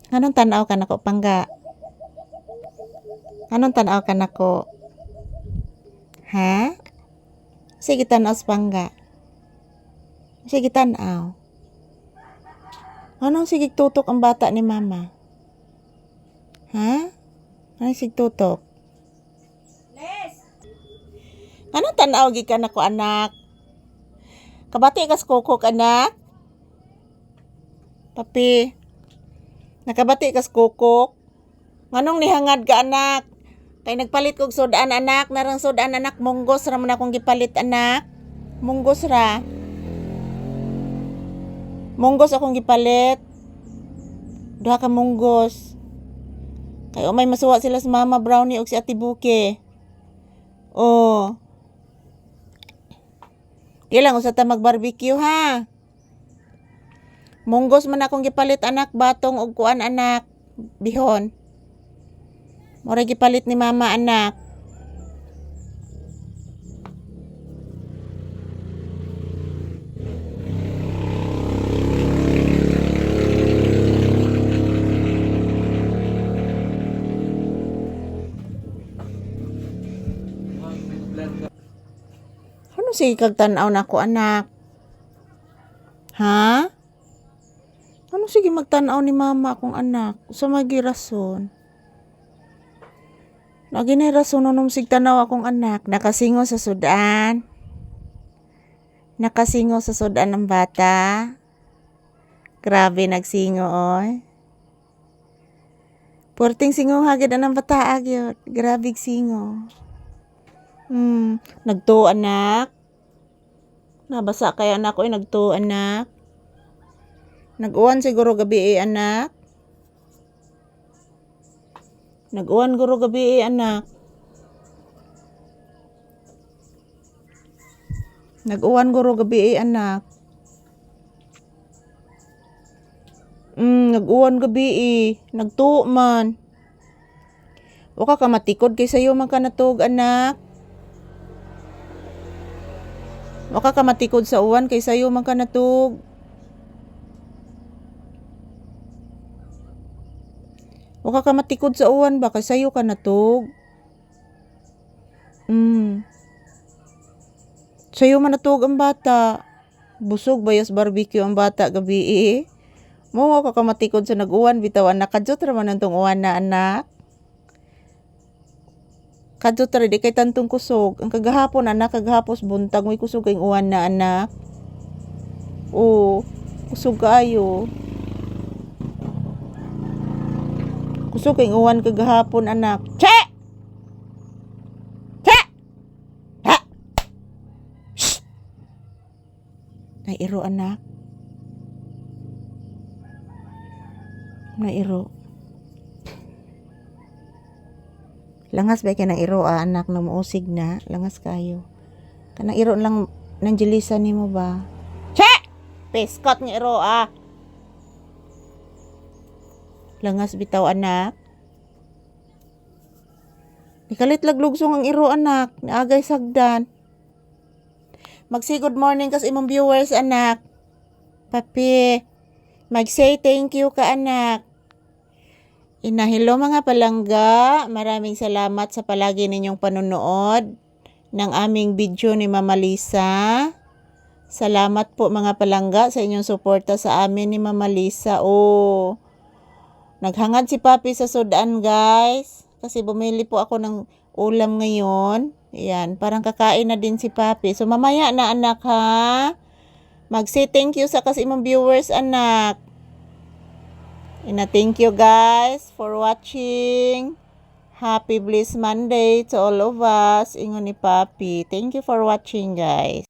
Anong tanaw ka nako pangga? Anong tanaw ka nako? Ha? Sige tanaw sa pangga. Sige tanaw. Anong sige tutok ang bata ni mama? Ha? Anong sige tutok? Anong tanaw gi ka nako anak? Kabati kas kukok anak? Papi. Nakabati kas kukok? Nganong nihangad ka anak? Kay nagpalit kog sudan anak, narang sudan anak, munggos ra man akong gipalit anak. Munggos ra. Munggos akong gipalit. Duha ka munggos. Kay umay masuwa sila sa Mama Brownie ug si Ate Buke. Oh. Ilang usa ta mag-barbecue ha. Munggos man akong gipalit anak, batong ug kuan anak, bihon. Mura gipalit ni mama anak. Ano sige kag tan-aw nako anak? Ha? Ano sige magtan-aw ni mama akong anak? Sa magi rason. Lagi na rason nung sig tanaw akong anak. Nakasingo sa sudan. Nakasingo sa sudan ng bata. Grabe nagsingo oy. Porting singo hagid ang bata agyot. Grabe singo. Nagtuo anak. Nabasa kay anak oy nagtuo anak. Nag-uwan siguro gabi anak. Nag-uwan guro gabi anak. Nag-uwan guro gabi anak. Nag-uwan gabi nagtuo man. O ka matikod kay sayo man ka natug anak. O ka matikod sa uwan kay sayo man ka natug. O ka matikod sa uwan ba kay sayo ka natug. Sayo man natug ang bata. Busog bayas barbecue ang bata gabi Mo ka matikod sa nag-uwan bitaw anak, kadto ra man antong uwan na anak. Kadto ra di kay tantong kusog. Ang kagahapon anak, kagahapos buntag may kusog kay uwan na anak. Oo, kusog kaayo. Kusog kay uwan kagahapon anak. Che! Che! Ha! Shh! Nairo anak. Nairo. Langas ba kay nang iro anak na muusig na? Langas kayo. Kanang iro lang nanjilisan nimo ba? Che! Peskot nga iro Langas bitaw anak. Ikalit laglugsong ang iro anak. Naagay sagdan. Mag-say good morning kas imong viewers anak. Papi. Mag-say thank you ka anak. Hello mga palangga, maraming salamat sa palagi ninyong panonood ng aming video ni Mama Lisa. Salamat po mga palangga sa inyong suporta sa amin ni Mama Lisa. Naghangad si Papi sa sudan guys, kasi bumili po ako ng ulam ngayon. Ayan, parang kakain na din si Papi. So mamaya na anak ha. Mag-say thank you sa kasi imong viewers anak. Thank you guys for watching. Happy Bliss Monday to all of us. Ingon ni Papi. Thank you for watching guys.